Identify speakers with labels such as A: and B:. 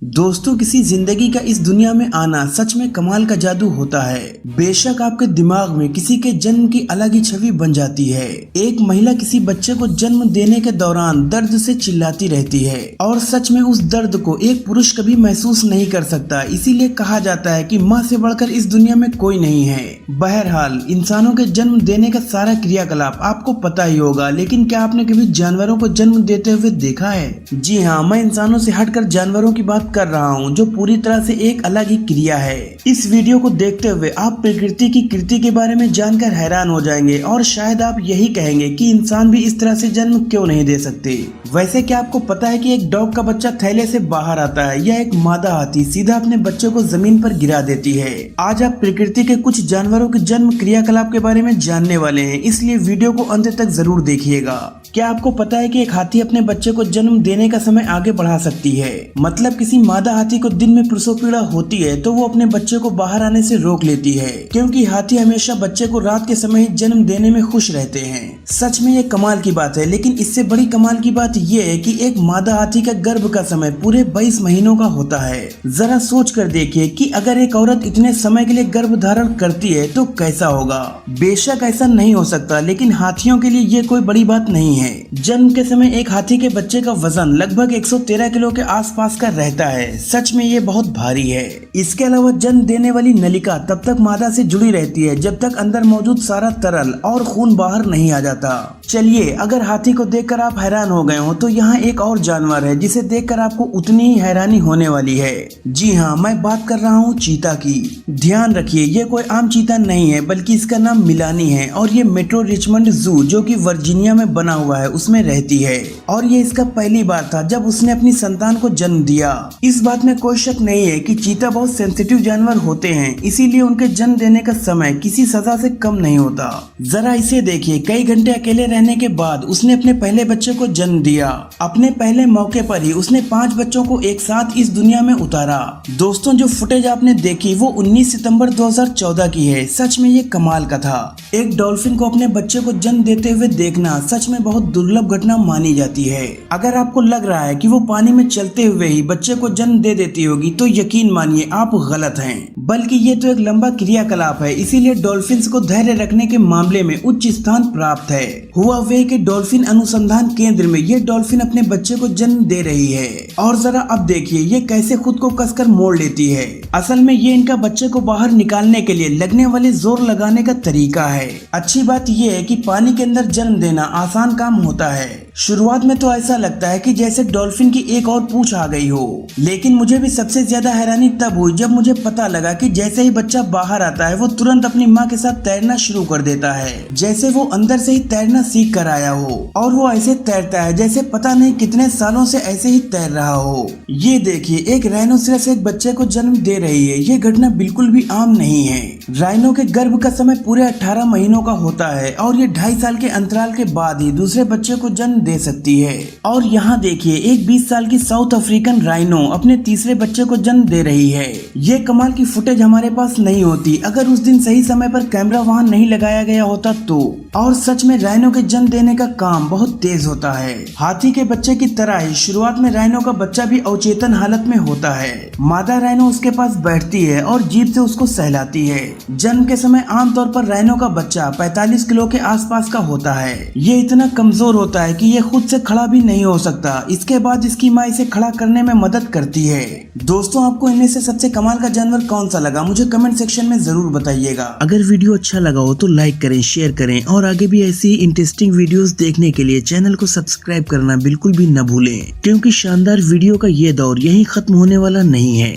A: दोस्तों, किसी जिंदगी का इस दुनिया में आना सच में कमाल का जादू होता है। बेशक आपके दिमाग में किसी के जन्म की अलग ही छवि बन जाती है। एक महिला किसी बच्चे को जन्म देने के दौरान दर्द से चिल्लाती रहती है और सच में उस दर्द को एक पुरुष कभी महसूस नहीं कर सकता। इसीलिए कहा जाता है कि माँ से बढ़कर इस दुनिया में कोई नहीं है। बहरहाल, इंसानों के जन्म देने का सारा क्रियाकलाप आपको पता ही होगा, लेकिन क्या आपने कभी जानवरों को जन्म देते हुए देखा है? जी हाँ, मैं इंसानों से हटकर जानवरों की बात कर रहा हूँ, जो पूरी तरह से एक अलग ही क्रिया है। इस वीडियो को देखते हुए आप प्रकृति की कृति के बारे में जानकर हैरान हो जाएंगे और शायद आप यही कहेंगे कि इंसान भी इस तरह से जन्म क्यों नहीं दे सकते। वैसे क्या आपको पता है कि एक डॉग का बच्चा थैले से बाहर आता है या एक मादा हाथी सीधा अपने बच्चे को जमीन पर गिरा देती है? आज आप प्रकृति के कुछ जानवरों के जन्म क्रियाकलाप के बारे में जानने वाले हैं, इसलिए वीडियो को अंत तक जरूर देखिएगा। क्या आपको पता है कि एक हाथी अपने बच्चे को जन्म देने का समय आगे बढ़ा सकती है? मतलब किसी मादा हाथी को दिन में प्रसव पीड़ा होती है तो वो अपने बच्चे को बाहर आने से रोक लेती है, क्योंकि हाथी हमेशा बच्चे को रात के समय ही जन्म देने में खुश रहते हैं। सच में ये कमाल की बात है, लेकिन इससे बड़ी कमाल की बात ये है कि एक मादा हाथी का गर्भ का समय पूरे 22 महीनों का होता है। जरा सोच कर देखिए कि अगर एक औरत इतने समय के लिए गर्भ धारण करती है तो कैसा होगा। बेशक ऐसा नहीं हो सकता, लेकिन हाथियों के लिए ये कोई बड़ी बात नहीं है। जन्म के समय एक हाथी के बच्चे का वजन लगभग 113 किलो के आसपास का रहता है। सच में ये बहुत भारी है। इसके अलावा जन्म देने वाली नलिका तब तक मादा से जुड़ी रहती है जब तक अंदर मौजूद सारा तरल और खून बाहर नहीं आ जाता। चलिए, अगर हाथी को देखकर आप हैरान हो गए हो तो यहाँ एक और जानवर है जिसे देखकर आपको उतनी ही हैरानी होने वाली है। जी हाँ, मैं बात कर रहा हूँ चीता की। ध्यान रखिए, ये कोई आम चीता नहीं है, बल्कि इसका नाम मिलानी है और ये मेट्रो रिचमंड जू, जो कि वर्जीनिया में बना हुआ है, उसमें रहती है। और ये इसका पहली बार था जब उसने अपनी संतान को जन्म दिया। इस बात में कोई शक नहीं है कि चीता बहुत सेंसिटिव जानवर होते हैं, इसीलिए उनके जन्म देने का समय किसी सजा से कम नहीं होता। जरा इसे देखिए, कई घंटे अकेले रहने के बाद उसने अपने पहले बच्चे को जन्म दिया। अपने पहले मौके पर ही उसने 5 बच्चों को एक साथ इस दुनिया में उतारा। दोस्तों, जो फुटेज आपने देखी वो 19 सितंबर 2014 की है। सच में ये कमाल का था। एक डॉल्फिन को अपने बच्चे को जन्म देते हुए देखना सच में बहुत दुर्लभ घटना मानी जाती है। अगर आपको लग रहा है कि वो पानी में चलते हुए ही बच्चे को जन्म दे देती होगी तो यकीन मानिए आप गलत हैं, बल्कि ये तो एक लंबा क्रियाकलाप है। इसीलिए डॉल्फिन्स को धैर्य रखने के मामले में उच्च स्थान प्राप्त है। हुआ वे के डॉल्फिन अनुसंधान केंद्र में ये डॉल्फिन अपने बच्चे को जन्म दे रही है और जरा अब देखिए ये कैसे खुद को कसकर मोड़ लेती है। असल में ये इनका बच्चे को बाहर निकालने के लिए लगने वाले जोर लगाने का तरीका है। अच्छी बात ये है कि पानी के अंदर जन्म देना आसान काम होता है। शुरुआत में तो ऐसा लगता है कि जैसे डॉल्फिन की एक और पूंछ आ गई हो, लेकिन मुझे भी सबसे ज्यादा हैरानी तब हुई जब मुझे पता लगा कि जैसे ही बच्चा बाहर आता है वो तुरंत अपनी माँ के साथ तैरना शुरू कर देता है, जैसे वो अंदर से ही तैरना सीख कर आया हो। और वो ऐसे तैरता है जैसे पता नहीं कितने सालों से ऐसे ही तैर रहा हो। ये देखिए, एक राइनोसेरस एक बच्चे को जन्म दे रही है। ये घटना बिल्कुल भी आम नहीं है। राइनो के गर्भ का समय पूरे 18 महीनों का होता है और ये 2.5 साल के अंतराल के बाद ही दूसरे बच्चे को जन्म दे सकती है। और यहाँ देखिए, एक 20 साल की साउथ अफ्रीकन राइनो अपने तीसरे बच्चे को जन्म दे रही है। ये कमाल की फुटेज हमारे पास नहीं होती अगर उस दिन सही समय पर कैमरा वहाँ नहीं लगाया गया होता तो। और सच में राइनो के जन्म देने का काम बहुत तेज होता है। हाथी के बच्चे की तरह ही शुरुआत में राइनो का बच्चा भी अवचेतन हालत में होता है। मादा राइनो उसके पास बैठती है और जीभ से उसको सहलाती है। जन्म के समय आमतौर पर राइनो का बच्चा 45 किलो के आसपास का होता है। ये इतना कमजोर होता है कि ये खुद से खड़ा भी नहीं हो सकता। इसके बाद इसकी माँ इसे खड़ा करने में मदद करती है। दोस्तों, आपको इनमें से सबसे कमाल का जानवर कौन सा लगा मुझे कमेंट सेक्शन में जरूर बताइएगा। अगर वीडियो अच्छा लगा हो तो लाइक करें, शेयर करें और आगे भी ऐसी इंटरेस्टिंग वीडियोस देखने के लिए चैनल को सब्सक्राइब करना बिल्कुल भी न भूलें, क्योंकि शानदार वीडियो का ये दौर यहीं खत्म होने वाला नहीं है।